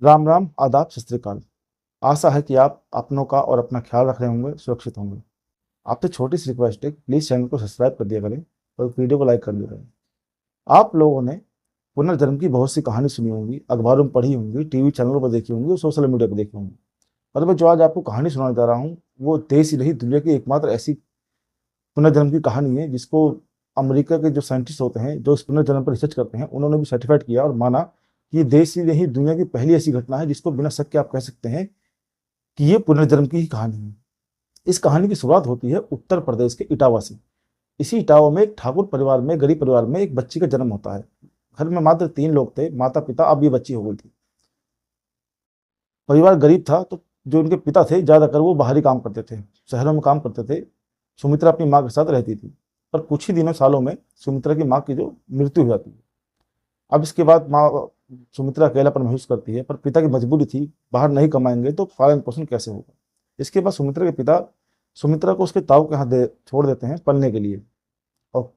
राम राम, आदाब, सत श्री अकाल। आशा है कि आप अपनों का और अपना ख्याल रख रहे होंगे, सुरक्षित होंगे। आपसे छोटी सी रिक्वेस्ट है, प्लीज़ चैनल को सब्सक्राइब कर दिया करें और वीडियो को लाइक कर दिया करें। आप लोगों ने पुनर्जन्म की बहुत सी कहानी सुनी होंगी, अखबारों में पढ़ी होंगी, टीवी चैनलों पर देखी होंगी और सोशल मीडिया पर देखी होंगी। पर मैं जो आज आपको कहानी सुनाने जा रहा हूँ, वो देश ही नहीं दुनिया की एकमात्र ऐसी पुनर्जन्म की कहानी है जिसको अमेरिका के जो साइंटिस्ट होते हैं, जो इस पुनर्जन्म पर रिसर्च करते हैं, उन्होंने भी सर्टिफाइड किया और माना कि ये देश ही नहीं दुनिया की पहली ऐसी घटना है जिसको बिना शक के आप कह सकते हैं कि ये पुनर्जन्म की ही कहानी है। इस कहानी की शुरुआत होती है उत्तर प्रदेश के इटावा से। इसी इटावा में एक ठाकुर परिवार में, गरीब परिवार में एक बच्ची का जन्म होता है। घर में मात्र 3 लोग थे, माता पिता, अब ये बच्ची हो गई थी। परिवार गरीब था, तो जो उनके पिता थे ज़्यादातर वो बाहरी काम करते थे, शहरों में काम करते थे। सुमित्रा अपनी माँ के साथ रहती थी। पर कुछ ही दिनों सालों में सुमित्रा की माँ की जो मृत्यु हो जाती है। अब इसके बाद माँ सुमित्रा अकेलापन महसूस करती है, पर पिता की मजबूरी थी, बाहर नहीं कमाएंगे तो पालन पोषण कैसे होगा। इसके बाद सुमित्रा के पिता सुमित्रा को उसके ताऊ के यहाँ दे छोड़ देते हैं पढ़ने के लिए। और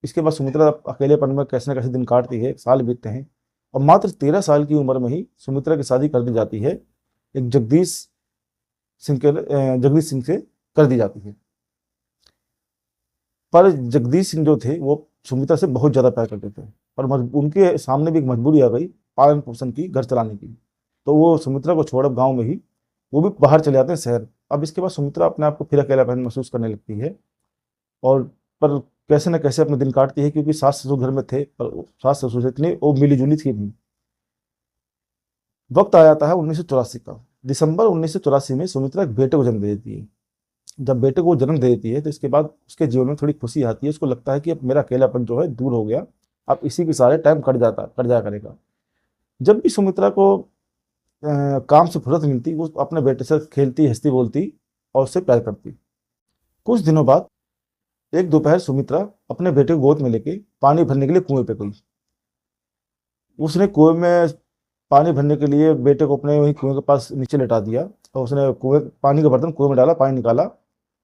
इसके बाद सुमित्रा अकेलेपन में कैसे न कैसे दिन काटती है, साल बीतते हैं। और मात्र 13 साल की उम्र में ही सुमित्रा की शादी कर दी जाती है, एक जगदीश सिंह से कर दी जाती है। पर जगदीश सिंह जो थे वो सुमित्रा से बहुत ज़्यादा प्यार करते थे। पर उनके सामने भी एक मजबूरी आ गई, पालन पोषण की, घर चलाने की। तो वो सुमित्रा को छोड़ अब गाँव में ही वो भी बाहर चले जाते हैं शहर। अब इसके बाद सुमित्रा अपने आप को फिर अकेलापन महसूस करने लगती है। और पर कैसे न कैसे अपने दिन काटती है, क्योंकि सास ससुर घर में थे, पर सास ससुर से इतनी वो मिली जुली थी नहीं। वक्त आ जाता है 1984 का। दिसंबर 1984 में सुमित्रा एक बेटे को जन्म दे देती है। जब बेटे को जन्म दे देती है तो इसके बाद उसके जीवन में थोड़ी खुशी आती है। उसको लगता है कि अब मेरा अकेलापन जो है दूर हो गया, अब इसी के सारे टाइम कट जाया करेगा। जब भी सुमित्रा को काम से फुर्सत मिलती, वो अपने बेटे से खेलती, हंसती, बोलती और उससे प्यार करती। कुछ दिनों बाद एक दोपहर सुमित्रा अपने बेटे को गोद में लेके पानी भरने के लिए कुएं पे गई। उसने कुएं में पानी भरने के लिए बेटे को अपने वही कुएं के पास नीचे लेटा दिया और उसने कुएं पानी का बर्तन कुएं में डाला, पानी निकाला।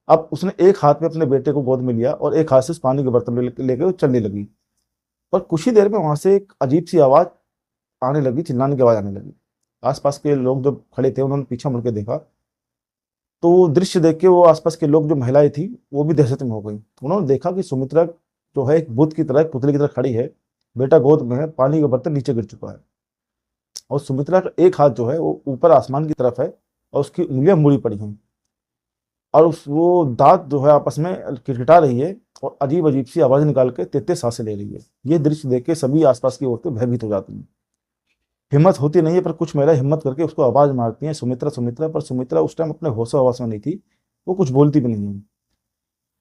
अब उसने एक हाथ में अपने बेटे को गोद में लिया और एक हाथ से उस पानी के बर्तन लेके वो चलने लगी। पर कुछ ही देर में वहां से एक अजीब सी आवाज आने लगी, चिल्लाने की आवाज आने लगी। आसपास के लोग जो खड़े थे उन्होंने पीछे मुड़ के देखा, तो वो दृश्य देख के वो आसपास के लोग, जो महिलाएं थी, वो भी दहशत में हो गई। उन्होंने देखा कि सुमित्रा जो है एक बुत की तरह, एक पुतले की तरह खड़ी है, बेटा गोद में है, पानी का बर्तन नीचे गिर चुका है और सुमित्रा का एक हाथ जो है वो ऊपर आसमान की तरफ है और उसकी उंगलियां मुड़ी पड़ी हैं। और उस वो दांत जो है आपस में किटकिटा रही है और अजीब अजीब सी आवाज निकाल के तेज तेज सांसें ले रही है। ये दृश्य देख के सभी आसपास की औरतें भयभीत हो जाती हैं। हिम्मत होती नहीं है, पर कुछ महिला हिम्मत करके उसको आवाज मारती हैं, सुमित्रा सुमित्रा। पर सुमित्रा उस टाइम अपने होशो हवास में नहीं थी, वो कुछ बोलती भी नहीं है।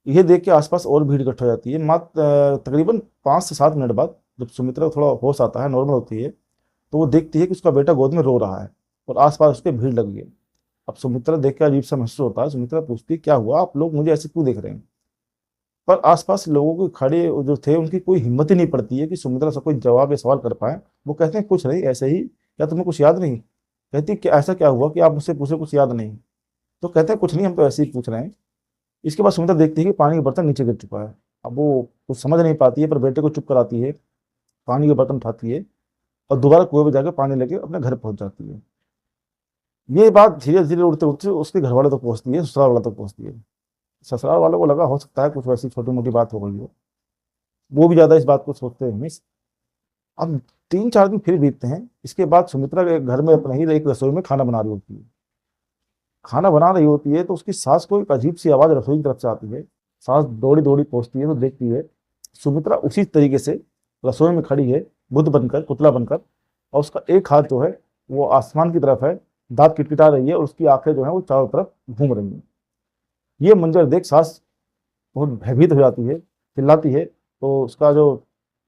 ये देख के आसपास और भीड़ इकट्ठ हो जाती है। मात्र तकरीबन 5 से 7 मिनट बाद जब सुमित्रा को थोड़ा होश आता है, नॉर्मल होती है, तो वो देखती है कि उसका बेटा गोद में रो रहा है और आसपास उसके भीड़ लगी है। अब सुमित्रा देख के अजीब सा महसूस होता है। सुमित्रा पूछती है, क्या हुआ, आप लोग मुझे ऐसे क्यों देख रहे हैं। पर आसपास लोगों के खड़े जो थे उनकी कोई हिम्मत ही नहीं पड़ती है कि सुमित्रा से कोई जवाब या सवाल कर पाए। वो कहते हैं, कुछ नहीं, ऐसे ही। क्या तुम्हें कुछ याद नहीं। कहती कि ऐसा क्या हुआ कि आप मुझसे पूछे, कुछ याद नहीं। तो कहते हैं, कुछ नहीं, हम तो ऐसे ही पूछ रहे हैं। इसके बाद सुमित्रा देखती है कि पानी का बर्तन नीचे गिर चुका है। अब वो कुछ समझ नहीं पाती है, पर बेटे को चुप कराती है, पानी का बर्तन उठाती है और दोबारा कुएं में जाकर पानी लेके अपने घर पहुंच जाती है। ये बात धीरे धीरे उड़ते उड़ते उसके घर वाले तक पहुंचती है, ससुराल वालों तक पहुंचती है। ससुराल वालों को लगा हो सकता है कुछ वैसी छोटी मोटी बात हो गई हो, वो भी ज्यादा इस बात को सोचते हैं नहीं। अब 3-4 दिन फिर बीतते हैं। इसके बाद सुमित्रा के घर में अपने ही एक रसोई में खाना बना रही होती है। खाना बना रही होती है तो उसकी सास को एक अजीब सी आवाज रसोई की तरफ से आती है। सास दौड़ी दौड़ी पहुंचती है तो देखती है सुमित्रा उसी तरीके से रसोई में खड़ी है, बुद्ध बनकर, पुतला बनकर। और उसका एक हाथ जो है वो आसमान की तरफ है, दांत किटकिटा रही है और उसकी आंखें जो है वो चारों तरफ घूम रही हैं। ये मंजर देख सास बहुत भयभीत हो जाती है, चिल्लाती है। तो उसका जो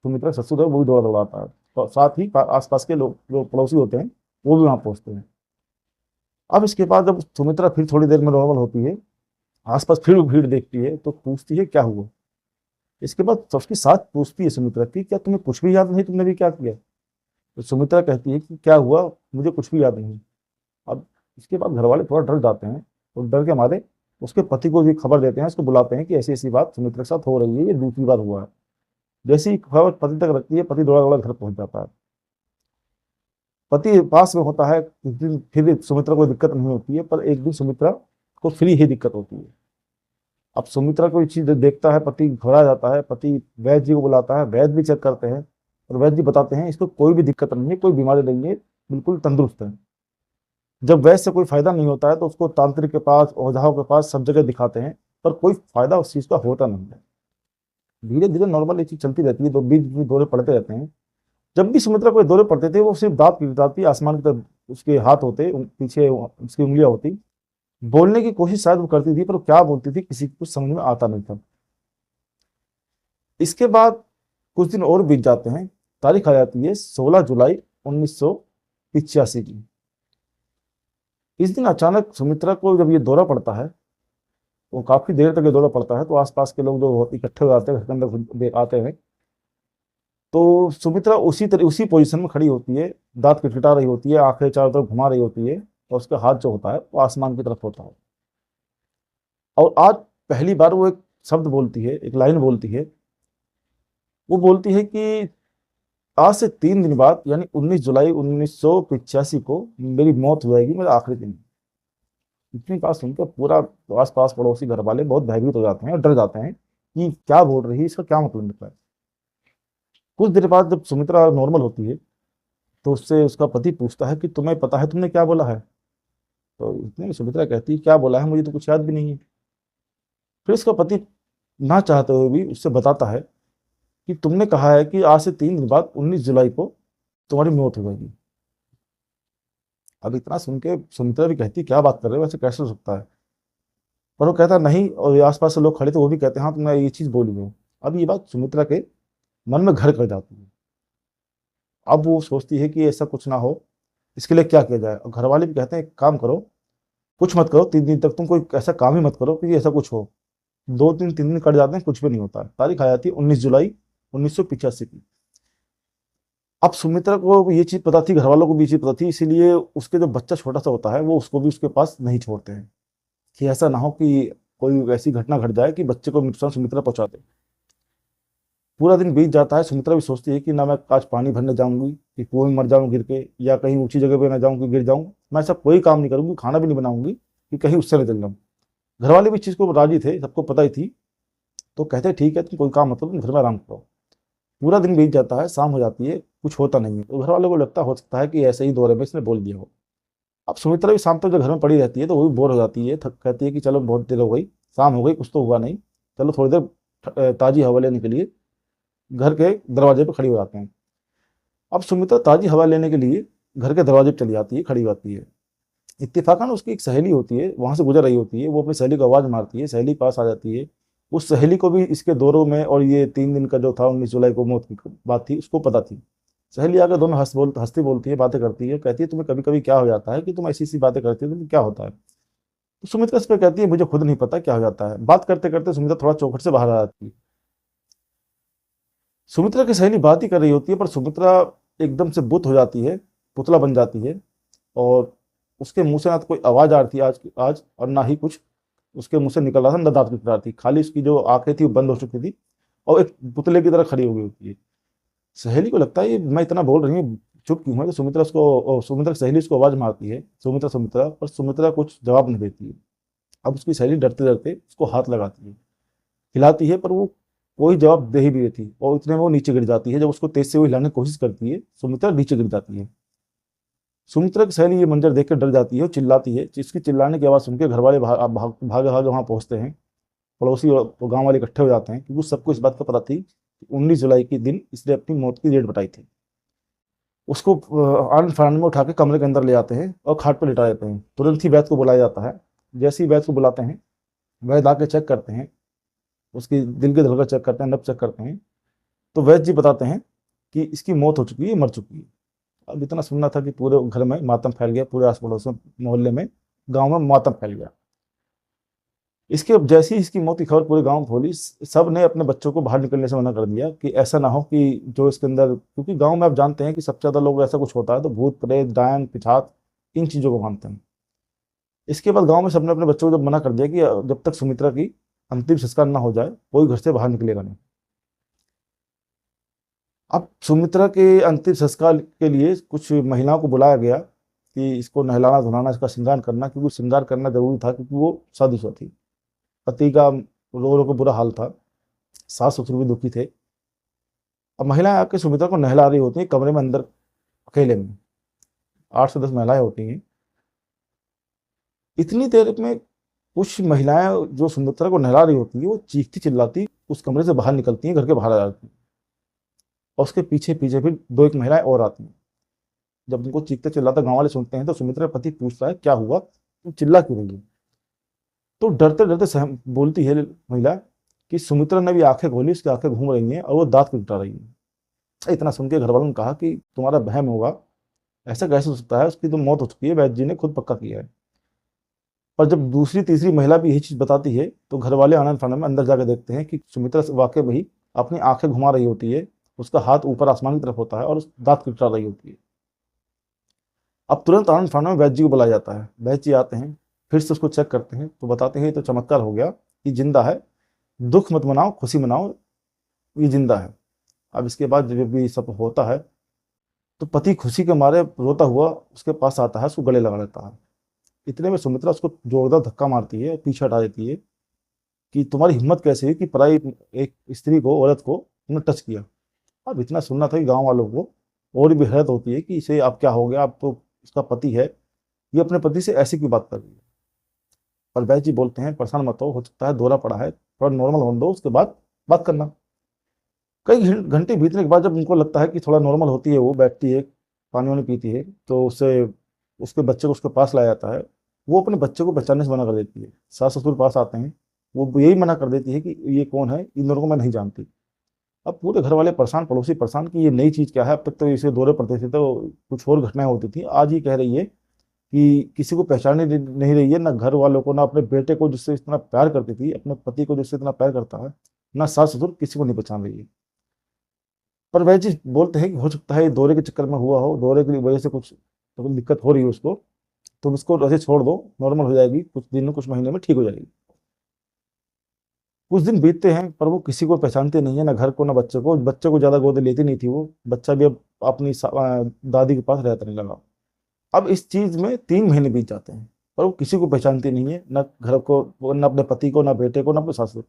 सुमित्रा ससुर है वो भी दौड़ा दौड़ा आता है। तो साथ ही आसपास के लोग जो पड़ोसी होते हैं वो भी वहां पहुंचते हैं। अब इसके बाद जब सुमित्रा फिर थोड़ी देर में नॉर्मल होती है, आसपास फिर भीड़ देखती है तो पूछती है, क्या हुआ। इसके बाद उसकी सास पूछती है सुमित्रा की, क्या तुम्हें कुछ भी याद नहीं, तुमने भी क्या किया। तो सुमित्रा कहती है कि क्या हुआ, मुझे कुछ भी याद नहीं। अब इसके बाद घर वाले थोड़ा डर जाते हैं और डर के मारे उसके पति को भी खबर देते हैं, उसको बुलाते हैं कि ऐसी ऐसी बात सुमित्रा के साथ हो रही है, ये दूसरी बार हुआ है। जैसे ही खबर पति तक रखती है, पति दौड़ा दौड़ा घर पहुंच जाता है। पति पास में होता है उस दिन फिर सुमित्रा को दिक्कत नहीं होती है, पर एक दिन सुमित्रा को फिर ही दिक्कत होती है। अब सुमित्रा कोई चीज देखता है, पति घबरा जाता है, पति वैद्य जी को बुलाता है, वैद्य भी चेक करते हैं और वैद्य जी बताते हैं इसको कोई भी दिक्कत नहीं है, कोई बीमारी नहीं है, बिल्कुल तंदुरुस्त है। जब वैद्य से कोई फायदा नहीं होता है तो उसको तांत्रिक के पास, औझाओं के पास, सब जगह दिखाते हैं, पर कोई फायदा उस चीज का होता नहीं है। धीरे धीरे नॉर्मल ये चीज चलती रहती है, तो बीच बीच में दौरे पड़ते रहते हैं। जब भी सुमित्रा को ये दौरे पड़ते थे, वो सिर्फ दांत पिटपिटाती, आसमान की तरफ उसके हाथ होते, पीछे उसकी उंगलियां होती। बोलने की कोशिश शायद वो करती थी, पर वो क्या बोलती थी किसी को कुछ समझ में आता नहीं था। इसके बाद कुछ दिन और बीत जाते हैं। तारीख आ जाती है 16 जुलाई 1985 की। इस दिन अचानक सुमित्रा को जब ये दौरा पड़ता है, वो काफी देर तक ये दौरा पड़ता है, तो आसपास के लोग जो इकट्ठे हो जाते हैं, घर के अंदर आते हैं, तो सुमित्रा उसी पोजीशन में खड़ी होती है, दांत किटकिटा रही होती है, आंखें चारों तरफ घुमा रही होती है, और उसका हाथ जो होता है वो आसमान की तरफ होता है। और आज पहली बार वो एक शब्द बोलती है, एक लाइन बोलती है। वो बोलती है कि आज से 3 दिन बाद यानी 19 जुलाई 1985 को मेरी मौत हो जाएगी, मेरा आखिरी दिन। इतनी बात सुनकर पूरा आस पास पड़ोसी घर वाले बहुत भयभीत हो जाते हैं और डर जाते हैं कि क्या बोल रही है, इसका क्या मतलब निकला है। कुछ देर बाद जब सुमित्रा नॉर्मल होती है, तो उससे उसका पति पूछता है कि तुम्हें पता है तुमने क्या बोला है? तो इतने में सुमित्रा कहती है क्या बोला है, मुझे तो कुछ याद भी नहीं है। फिर उसका पति ना चाहते हुए भी उससे बताता है कि तुमने कहा है कि आज से 3 दिन बाद 19 जुलाई को तुम्हारी मौत हो जाएगी। अब इतना सुन के सुमित्रा भी कहती क्या बात कर रहे हो, वैसे कैसे हो सकता है? पर वो कहता नहीं, और आसपास से लोग खड़े थे वो भी कहते हैं हाँ तुमने ये चीज बोली है। अब ये बात सुमित्रा के मन में घर कर जाती है। अब वो सोचती है कि ऐसा कुछ ना हो, इसके लिए क्या किया जाए। और घर वाले भी कहते हैं एक काम करो, कुछ मत करो, 3 दिन तक तुम कोई ऐसा काम ही मत करो कि ऐसा कुछ हो। 2 दिन 3 दिन कट जाते हैं, कुछ भी नहीं होता है। तारीख आ जाती है 19 जुलाई 1985 की। अब सुमित्रा को ये चीज पता थी, घर वालों को भी ये चीज पता थी, इसीलिए उसके जो बच्चा छोटा सा होता है वो उसको भी उसके पास नहीं छोड़ते हैं, कि ऐसा ना हो कि कोई ऐसी घटना घट जाए कि बच्चे को नुकसान सुमित्रा पहुंचा दे। पूरा दिन बीत जाता है, सुमित्रा भी सोचती है कि ना मैं आज पानी भरने जाऊंगी कि कुएं में मर जाऊं गिर के, या कहीं ऊंची जगह पे ना जाऊं कि गिर जाऊं। मैं ऐसा कोई काम नहीं करूंगी, खाना भी नहीं बनाऊंगी कि कहीं उससे न जल जाऊं। घर वाले भी इस चीज को राजी थे, सबको पता ही थी। तो कहते ठीक है तुम कोई काम मत करो, तुम घर में आराम करो। पूरा दिन बीत जाता है, शाम हो जाती है, कुछ होता नहीं है। तो घर वालों को लगता हो सकता है कि ऐसे ही दौरे में इसने बोल दिया हो। अब सुमित्रा भी शाम तक जब घर में पड़ी रहती है तो वो भी बोर हो जाती है, थक कहती है कि चलो बहुत देर हो गई, शाम हो गई, कुछ तो हुआ नहीं, चलो थोड़ी देर ताजी हवा लेने के लिए घर के दरवाजे पर खड़ी हो जाते हैं। अब सुमित्रा ताजी हवा लेने के लिए घर के दरवाजे पर चली जाती है, खड़ी हो जाती है। इत्तेफाकन उसकी एक सहेली होती है, वहां से गुजर रही होती है, वो अपनी सहेली को आवाज मारती है, सहेली पास आ जाती है। उस सहेली को भी इसके दौरों में और ये 3 दिन का जो था 19 जुलाई को मौत की बात थी उसको पता थी। सहेली आकर दोनों हंसती बोलती है, बातें करती है, कहती है तुम्हें कभी कभी क्या हो जाता है कि तुम ऐसी सी बातें करती हो, तुम्हें क्या होता है? तो सुमित्रा इस पर कहती है मुझे खुद नहीं पता क्या हो जाता है। बात करते करते सुमित्रा थोड़ा चौखट से बाहर आ जाती है। सुमित्रा की सहेली बात ही कर रही होती है, पर सुमित्रा एकदम से बुत हो जाती है, पुतला बन जाती है। और उसके मुंह से ना तो कोई आवाज आ रही थी आज और ना ही कुछ उसके मुंह से निकल रहा था, ना दांत निकल रहा थी, खाली उसकी जो आंखें थी वो बंद हो चुकी थी और एक पुतले की तरह खड़ी हो गई होती है। सहेली को लगता है ये मैं इतना बोल रही हूँ, चुप क्यों है? तो सुमित्रा की सहेली उसको आवाज मारती है, सुमित्रा सुमित्रा, पर सुमित्रा कुछ जवाब नहीं देती है। अब उसकी सहेली डरते डरते उसको हाथ लगाती है, हिलाती है, पर वो कोई जवाब दे ही भी थी, और इतने में वो नीचे गिर जाती है। जब उसको तेज से वो हिलाने की कोशिश करती है, सुमित्रा नीचे गिर जाती है। सुमित्रा की सहेली ये मंजर देख कर डर जाती है और चिल्लाती है। इसकी चिल्लाने की आवाज सुनकर घर वाले भागे भागे वहां पहुंचते हैं। पड़ोसी और गांव वाले इकट्ठे हो जाते हैं, क्योंकि सबको इस बात का पता थी कि 19 जुलाई के दिन इसने अपनी मौत की डेट बताई थी। उसको आनंद फानंद में उठा के कमरे के अंदर ले आते हैं और खाट पर लिटा देते हैं। तुरंत ही वैद्य को बुलाया जाता है। जैसे ही वैद्य को बुलाते हैं, वैद्य आके चेक करते हैं, उसकी दिल की धड़कन चेक करते हैं, नब्ज चेक करते हैं। तो वैद्य जी बताते हैं कि इसकी मौत हो चुकी है, मर चुकी है। अब इतना सुनना था कि पूरे घर में मातम फैल गया, पूरे आस पड़ोस में, मोहल्ले में, गांव में मातम फैल गया। इसके जैसे ही इसकी मौत की खबर पूरे गांव में फैली, सब ने अपने बच्चों को बाहर निकलने से मना कर दिया कि ऐसा ना हो कि जो इसके अंदर, क्योंकि गांव में आप जानते हैं कि सबसे ज्यादा लोग ऐसा कुछ होता है तो भूत प्रेत डायन पिशाच इन चीजों को मानते हैं। इसके बाद गांव में सबने अपने बच्चों को जब मना कर दिया कि जब तक सुमित्रा की अंतिम संस्कार ना हो जाए कोई घर से बाहर निकलेगा नहीं। अब सुमित्रा के अंतिम संस्कार के लिए कुछ महिलाओं को बुलाया गया कि इसको नहलाना धुलाना, इसका श्रृंगार करना, क्योंकि श्रृंगार करना जरूरी था, क्योंकि वो शादीशुदा थी। पति का रो रो के बुरा हाल था, सास ससुर भी दुखी थे। अब महिलाएं आके सुमित्रा को नहला रही होती हैं कमरे में अंदर अकेले में, 8 से 10 महिलाएं होती हैं। इतनी देर में कुछ महिलाएं जो सुमित्रा को नहला रही होती है वो चीखती चिल्लाती उस कमरे से बाहर निकलती हैं, घर के बाहर आ जाती हैं। और उसके पीछे पीछे फिर 2 एक महिलाएं और आती हैं। जब उनको चीखते चिल्लाते गांव वाले सुनते हैं तो सुमित्रा का पति पूछता है क्या हुआ, तुम चिल्ला क्यों रही हो? तो डरते डरते सहम बोलती है महिला कि सुमित्रा ने भी आंखें खोली, उसकी आंखें घूम रही हैं और वो दांत पिटा रही है। इतना सुन के घर वालों ने कहा कि तुम्हारा वहम होगा, ऐसा कैसे हो सकता है, उसकी तो मौत हो चुकी है, वैद्य जी ने खुद पक्का किया है। पर जब दूसरी तीसरी महिला भी यही चीज बताती है तो घर वाले आनंद फानंद में अंदर जाकर देखते हैं कि सुमित्रा वाकई में ही अपनी आंखें घुमा रही होती है, उसका हाथ ऊपर आसमान की तरफ होता है और उस दांत पिटा रही होती है। अब तुरंत आनंद फानंद में वैद्य जी को बुलाया जाता है। वैद्य जी आते हैं, फिर से उसको चेक करते हैं तो बताते हैं ये तो चमत्कार हो गया, ये जिंदा है, दुख मत मनाओ, खुशी मनाओ, ये जिंदा है। अब इसके बाद जब भी सब होता है तो पति खुशी के मारे रोता हुआ उसके पास आता है, उसको गले लगा लेता है। इतने में सुमित्रा उसको जोरदार धक्का मारती है, पीछे हटा देती है कि तुम्हारी हिम्मत कैसे हुई कि पराई एक स्त्री को, औरत को तुमने टच किया। अब इतना सुनना था कि गांव वालों को और भी हैरत होती है कि इसे अब क्या हो गया, अब तो इसका पति है, ये अपने पति से ऐसी क्यों बात कर रही है। पर वैद्य जी बोलते हैं परेशान मत हो सकता है दौरा पड़ा है, थोड़ा नॉर्मल होने दो, उसके बाद बात करना। कई घंटे बीतने के बाद जब उनको लगता है कि थोड़ा नॉर्मल होती है, वो बैठती है, पानी वानी पीती है, तो उससे उसके बच्चे को उसके पास लाया जाता है। वो अपने बच्चे को पहचानने से मना कर देती है। सास ससुर पास आते हैं, वो यही मना कर देती है कि ये कौन है, इन दोनों को मैं नहीं जानती। अब पूरे घर वाले परेशान, पड़ोसी परेशान कि ये नई चीज क्या है, अब तक तो इसे दौरे पड़ते थे तो कुछ और घटनाएं होती थी, आज ये कह रही है कि किसी को पहचानने नहीं रही है, ना घर वालों को, ना अपने बेटे को जिससे इतना प्यार करती थी, अपने पति को जिससे इतना प्यार करता है, ना सास ससुर, किसी को नहीं पहचान रही है। पर वह चीज बोलते हैं कि हो सकता है ये दौरे के चक्कर में हुआ हो, दौरे की वजह से कुछ तो दिक्कत हो रही है उसको, तुम इसको ऐसे छोड़ दो, नॉर्मल हो जाएगी, कुछ दिन कुछ महीने में ठीक हो जाएगी। कुछ दिन बीतते हैं पर वो किसी को पहचानते नहीं है, ना घर को ना बच्चे को। बच्चे को ज्यादा गोद लेती नहीं थी वो, बच्चा भी अब अपनी दादी के पास रहता नहीं लगा। अब इस चीज में 3 महीने बीत जाते हैं पर वो किसी को पहचानती नहीं है, ना घर को, ना अपने पति को, ना बेटे को, ना अपने सासू,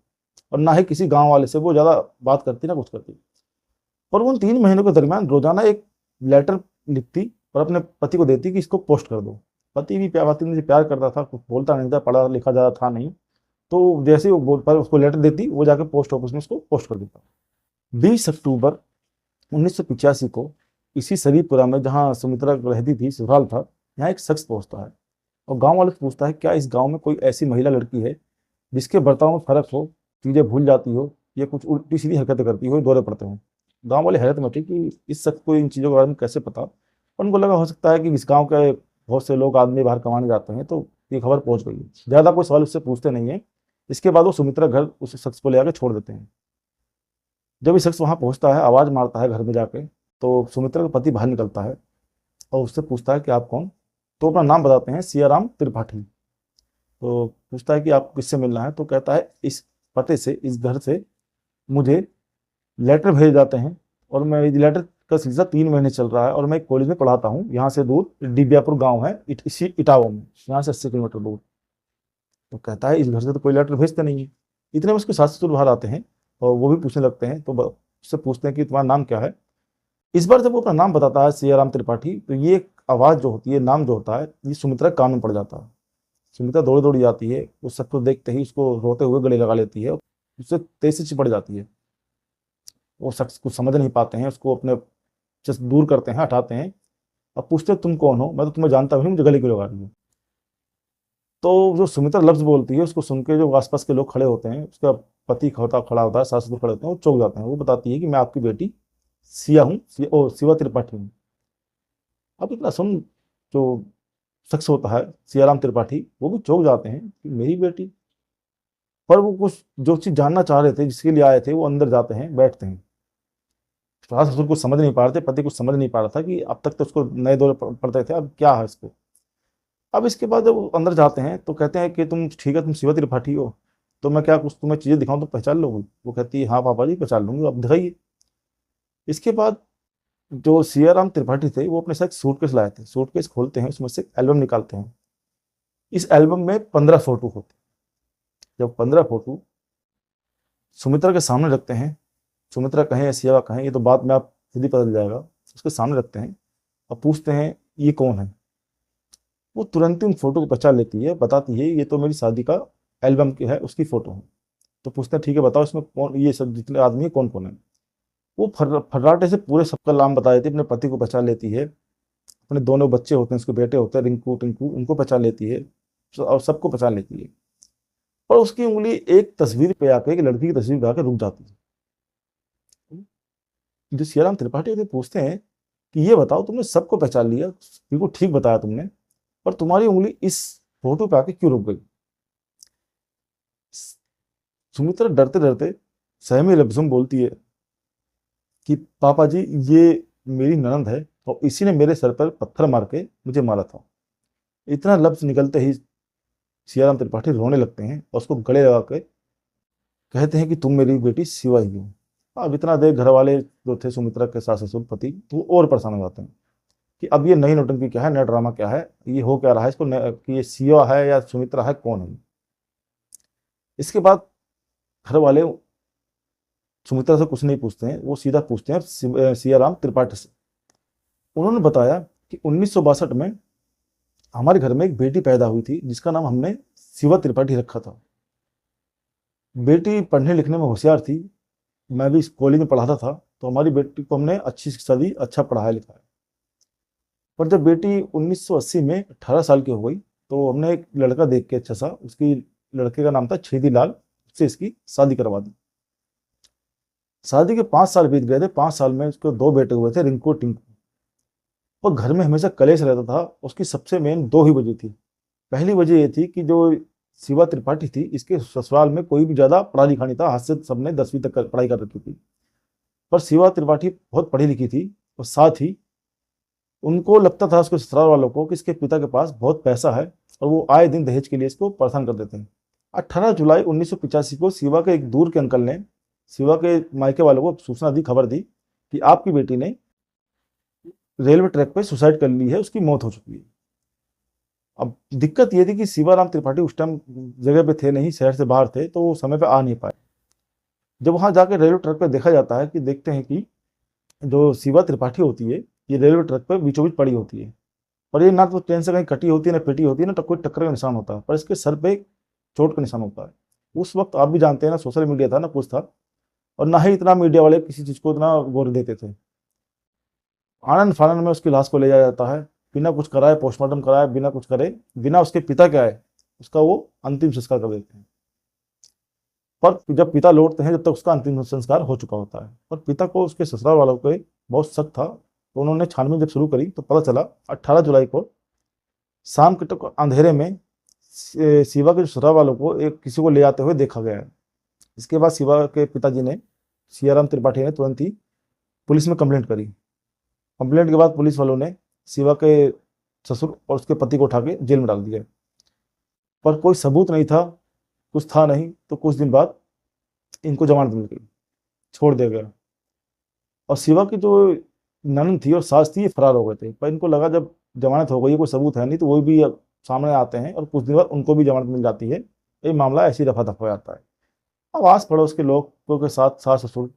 और ना ही किसी गांव वाले से वो ज्यादा बात करती, ना कुछ करती। पर वो उन 3 महीनों के दरमियान रोजाना एक लेटर लिखती और अपने पति को देती कि इसको पोस्ट कर दो। पति भी पति मुझे प्यार करता था, कुछ बोलता नहीं था, पढ़ा लिखा ज्यादा था नहीं, तो जैसे ही वो पर उसको लेटर देती, वो जाकर पोस्ट ऑफिस में उसको पोस्ट कर देता। 20 अक्टूबर 1985 को इसी सरीपुरा में जहाँ सुमित्रा रहती थी, ससुराल था, यहाँ एक शख्स पहुंचता है और गांव वाले से पूछता है क्या इस गांव में कोई ऐसी महिला लड़की है जिसके बर्ताव में फर्क हो, चीजें भूल जाती हो, या कुछ उल्टी सीधी हरकतें करती हो, दौरे पड़ते हो। गांव वाले हैरत में थे कि इस शख्स को इन चीज़ों के बारे में कैसे पता। पर उनको लगा हो सकता है कि इस गांव के बहुत से लोग, आदमी बाहर कमाने जाते हैं, तो ये खबर पहुंच गई है। ज़्यादा कोई सवाल उससे पूछते नहीं है। इसके बाद वो सुमित्रा घर उस शख्स को ले आकर छोड़ देते हैं। जब ये शख्स वहां पहुंचता है, आवाज़ मारता है घर में जाके, तो सुमित्रा का पति बाहर निकलता है और उससे पूछता है कि आप कौन। तो अपना नाम बताते हैं, सियाराम त्रिपाठी। तो पूछता है कि आप किससे मिलना है, तो कहता है इस पते से, इस घर से मुझे लेटर भेज जाते हैं और मैं, ये लेटर का सिलसिला 3 महीने चल रहा है और मैं एक कॉलेज में पढ़ाता हूँ, यहाँ से दूर डिबियापुर गांव है, इसी इटावा में, यहाँ से 80 किलोमीटर दूर। तो कहता है इस घर से तो कोई लेटर भेजते नहीं है। इतने में उसके सास ससुर बाहर आते हैं और वो भी पूछने लगते हैं, तो उससे पूछते हैं कि तुम्हारा नाम क्या है। इस बार जब वो अपना नाम बताता है, सियाराम त्रिपाठी, तो ये एक आवाज़ जो होती है, नाम जो होता है, ये सुमित्रा कान में पड़ जाता है। सुमित्रा दौड़ी दौड़ी जाती है, उस शख्स को देखते ही उसको रोते हुए गले लगा लेती है, उससे तेज से चिपट जाती है। वो शख्स कुछ समझ नहीं पाते हैं, उसको अपने से दूर करते हैं, हटाते हैं। अब पूछते हैं तुम कौन हो, मैं तो तुम्हें जानता भी नहीं, मुझे गले क्यों लगा रही हो। तो जो सुमित्रा लफ्ज बोलती है, उसको सुन के जो आसपास के लोग खड़े होते हैं, उसका पति खड़ा होता है, सास ससुर खड़े होते हैं, वो चौंक जाते हैं। वो बताती है कि मैं आपकी बेटी सिया हूँ, शिवा त्रिपाठी हूँ। अब इतना सुन जो शख्स होता है सियाराम त्रिपाठी, वो भी चौंक जाते हैं कि मेरी बेटी। पर वो कुछ जो चीज जानना चाह रहे थे, जिसके लिए आए थे, वो अंदर जाते हैं, बैठते हैं। सास ससुर कुछ समझ नहीं पा रहे थे, पति कुछ समझ नहीं पा रहा था कि अब तक तो उसको नए दौरे पड़ते थे, अब क्या है इसको। अब इसके बाद जब वो अंदर जाते हैं तो कहते हैं कि तुम ठीक है, तुम शिवा त्रिपाठी हो, तो मैं क्या कुछ तुम्हें चीजें दिखाऊं तो पहचान लोगी। वो कहती है हाँ पापा जी पहचान लूंगी, अब दिखाइए। इसके बाद जो सियाराम त्रिपाठी थे वो अपने साथ सूटकेस लाए थे। सूटकेस खोलते हैं, उसमें से एक एल्बम निकालते हैं। इस एल्बम में 15 फोटो होते हैं। जब 15 फोटो सुमित्रा के सामने रखते हैं, सुमित्रा कहें या सिया कहें, ये तो बाद में आप खुद ही पता चल जाएगा, उसके सामने रखते हैं और पूछते हैं ये कौन है। वो तुरंत ही उन फोटो को पहचान लेती है, बताती है ये तो मेरी शादी का एल्बम की है, उसकी फोटो है। तो पूछते हैं ठीक है बताओ इसमें कौन, ये सब जितने आदमी है कौन कौन है। वो फर्राटे से पूरे सबका नाम बता देती है, अपने पति को पहचान लेती है, अपने दोनों बच्चे होते हैं, उसके बेटे होते हैं रिंकू टिंकू, उनको पहचान लेती है और सबको पहचान लेती है। पर उसकी उंगली एक तस्वीर पे आके, एक लड़की की तस्वीर पे आके रुक जाती है। जो सियाराम त्रिपाठी होते पूछते हैं कि ये बताओ तुमने सबको पहचान लिया, बिल्कुल ठीक बताया तुमने, पर तुम्हारी उंगली इस फोटो पे आके क्यों रुक गई। सुमित्रा डरते डरते सहमी लफ्जों में बोलती है कि पापा जी ये मेरी ननद है और इसी ने मेरे सर पर पत्थर मार के मुझे मारा था। इतना लफ्ज निकलते ही सियाराम त्रिपाठी रोने लगते हैं और उसको गले लगा के कहते हैं कि तुम मेरी बेटी शिवा ही हो। अब इतना देर घर वाले जो थे सुमित्रा के सास ससुर पति, तो वो और परेशान हो जाते हैं कि अब ये नई नौटंकी क्या है, नया ड्रामा क्या है, ये हो क्या रहा है इसको, कि ये शिवा है या सुमित्रा है, कौन है। इसके बाद घर वाले सुमित्रा से कुछ नहीं पूछते हैं, वो सीधा पूछते हैं सियाराम त्रिपाठी से। उन्होंने बताया कि 1962 में हमारे घर में एक बेटी पैदा हुई थी जिसका नाम हमने शिवा त्रिपाठी रखा था। बेटी पढ़ने लिखने में होशियार थी, मैं भी कॉलेज में पढ़ाता था, तो हमारी बेटी को हमने अच्छी शिक्षा दी, अच्छा पढ़ाया लिखाया। पर जब बेटी 1980 में 18 साल की हो गई तो हमने एक लड़का देख के अच्छा सा, उसकी लड़के का नाम था छेदी लाल, उससे इसकी शादी करवा दी। शादी के 5 साल बीत गए थे, 5 साल में उसके 2 बेटे हुए थे रिंकू और टिंकू। और घर में हमेशा कलेश रहता था। उसकी सबसे मेन 2 ही वजह थी। पहली वजह ये थी कि जो शिवा त्रिपाठी थी, इसके ससुराल में कोई भी ज्यादा पढ़ा लिखा नहीं था, हाथ से सबने 10वीं तक पढ़ाई कर रखी थी। पर शिवा त्रिपाठी बहुत पढ़ी लिखी थी और साथ ही उनको लगता था, उसके ससुराल वालों को, कि इसके पिता के पास बहुत पैसा है और वो आए दिन दहेज के लिए इसको परेशान कर देते हैं। 18 जुलाई 1985 को शिवा के एक दूर के अंकल ने शिवा के मायके वालों को सूचना दी, खबर दी कि आपकी बेटी ने रेलवे ट्रैक पे सुसाइड कर ली है, उसकी मौत हो चुकी है। अब दिक्कत ये थी कि शिवाराम त्रिपाठी उस टाइम जगह पे थे नहीं, शहर से बाहर थे, तो वो समय पे आ नहीं पाए। जब वहां जाकर रेलवे ट्रैक पे देखा जाता है कि देखते हैं कि जो शिवा त्रिपाठी होती है, ये रेलवे ट्रैक पे बीचों बीच पड़ी होती है। और ये ना तो ट्रेन से कहीं कटी होती है, ना पिटी होती है, ना कोई टक्कर का निशान होता है, पर इसके सर पे चोट का निशान होता है। उस वक्त आप भी जानते हैं ना, सोशल मीडिया था ना कुछ था, और ना ही इतना मीडिया वाले किसी चीज को इतना गौर देते थे। आनंद फानन में उसकी लाश को ले जाया जाता है, बिना कुछ कराए पोस्टमार्टम कराए, बिना कुछ करे, बिना उसके पिता के आए उसका वो अंतिम संस्कार कर देते हैं। पर जब पिता लौटते हैं, जब तक उसका अंतिम संस्कार हो चुका होता है। पर पिता को उसके ससुराल वालों को बहुत शक था, तो उन्होंने छानबीन जब शुरू करी तो पता चला 18 जुलाई को शाम के तक अंधेरे में शिवा के ससुराल वालों को एक किसी को ले जाते हुए देखा गया है। इसके बाद शिवा के पिताजी ने, सियाराम त्रिपाठी ने, तुरंत ही पुलिस में कंप्लेंट करी। कंप्लेंट के बाद पुलिस वालों ने शिवा के ससुर और उसके पति को उठा के जेल में डाल दिया। पर कोई सबूत नहीं था, कुछ था नहीं, तो कुछ दिन बाद इनको जमानत मिल गई, छोड़ दिया गया। और शिवा की जो ननद थी और सास थी, ये फरार हो गए थे। पर इनको लगा जब जमानत हो गई, कोई सबूत है नहीं, तो वो भी अब सामने आते हैं और कुछ दिन बाद उनको भी जमानत मिल जाती है। ये मामला ऐसी रफा दफा हो जाता है। अब आस पड़ोस के लोगों के साथ सास ससुर,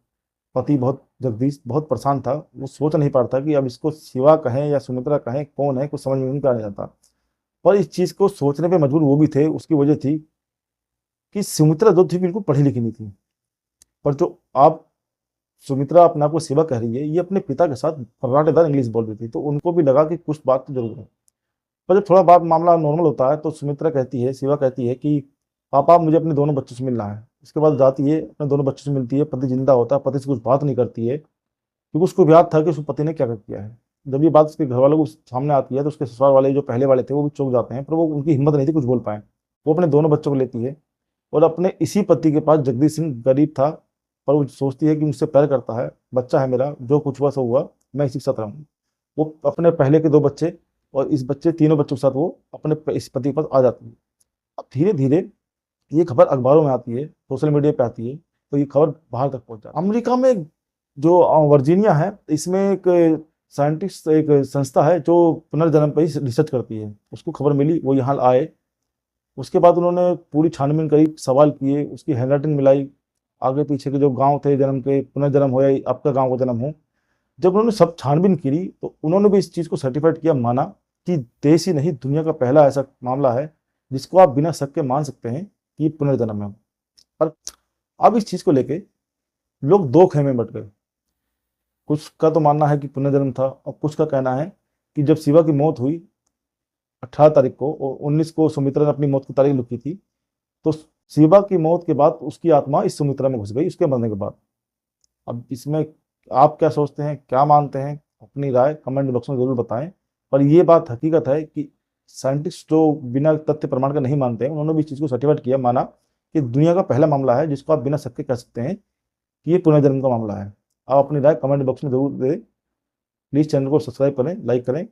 पति बहुत, जगदीश बहुत परेशान था। वो सोच नहीं पाता कि अब इसको शिवा कहें या सुमित्रा कहें, कौन है, कुछ समझ में नहीं आ जाता। पर इस चीज को सोचने पे मजबूर वो भी थे। उसकी वजह थी कि सुमित्रा जो थी बिल्कुल पढ़ी लिखी नहीं थी, पर जो आप सुमित्रा अपने आप को शिवा कह रही है, ये अपने पिता के साथ फर्राटेदार इंग्लिश बोल रही थी। तो उनको भी लगा कि कुछ बात तो जरूर है। पर जब थोड़ा बात मामला नॉर्मल होता है तो सुमित्रा कहती है, शिवा कहती है कि पापा मुझे अपने दोनों बच्चों से मिलना है। इसके बाद जाती है, अपने दोनों बच्चों से मिलती है। पति जिंदा होता है, पति से कुछ बात नहीं करती है, क्योंकि उसको भी याद था कि उसके पति ने क्या क्या किया है। जब ये बात उसके घर वालों को सामने आती है तो उसके ससुराल वाले जो पहले वाले थे वो भी चौंक जाते हैं, पर वो, उनकी हिम्मत नहीं थी कुछ बोल पाए। वो अपने दोनों बच्चों को लेती है और अपने इसी पति के पास, जगदीश सिंह गरीब था, पर वो सोचती है कि मुझसे प्यार करता है, बच्चा है मेरा, जो कुछ हुआ सो हुआ, मैं इसी के साथ रहूंगी। वो अपने पहले के 2 बच्चे और इस बच्चे, तीनों बच्चों के साथ वो अपने इस पति के पास आ जाती है। अब धीरे धीरे ये खबर अखबारों में आती है, सोशल मीडिया पे आती है, तो ये खबर बाहर तक पहुंच जाती है। अमेरिका में जो वर्जीनिया है, इसमें एक साइंटिस्ट, एक संस्था है जो पुनर्जन्म पर ही रिसर्च करती है। उसको खबर मिली, वो यहाँ आए। उसके बाद उन्होंने पूरी छानबीन करी, सवाल किए, उसकी हैंडराइटिंग मिलाई, आगे पीछे के जो गांव थे जन्म के, पुनर्जन्म हो या आपका गांव का जन्म हो। जब उन्होंने सब छानबीन करी तो उन्होंने भी इस चीज़ को सर्टिफाइड किया, माना कि देश ही नहीं दुनिया का पहला ऐसा मामला है जिसको आप बिना शक के मान सकते हैं कि ये पुनर्जन्म है। और अब इस चीज़ को लेके लोग दो खेमे में बट गए। कुछ का तो मानना है कि पुनर्जन्म था, और कुछ का कहना है कि जब शिवा की मौत हुई 18 तारीख को, और 19 को सुमित्रा ने अपनी मौत की तारीख लिखी थी, तो शिवा की मौत के बाद उसकी आत्मा इस सुमित्रा में घुस गई उसके मरने के बाद। अब इसमें आप क्या सोचते हैं, क्या मानते हैं, अपनी राय कमेंट बॉक्स में जरूर बताएं। पर ये बात हकीकत है कि साइंटिस्ट जो बिना तथ्य प्रमाण का नहीं मानते हैं, उन्होंने भी इस चीज़ को सर्टिफाइड किया, माना कि दुनिया का पहला मामला है जिसको आप बिना शक के कह सकते हैं कि ये पुनर्जन्म का मामला है। आप अपनी राय कमेंट बॉक्स में जरूर दें। प्लीज़ चैनल को सब्सक्राइब करें, लाइक करें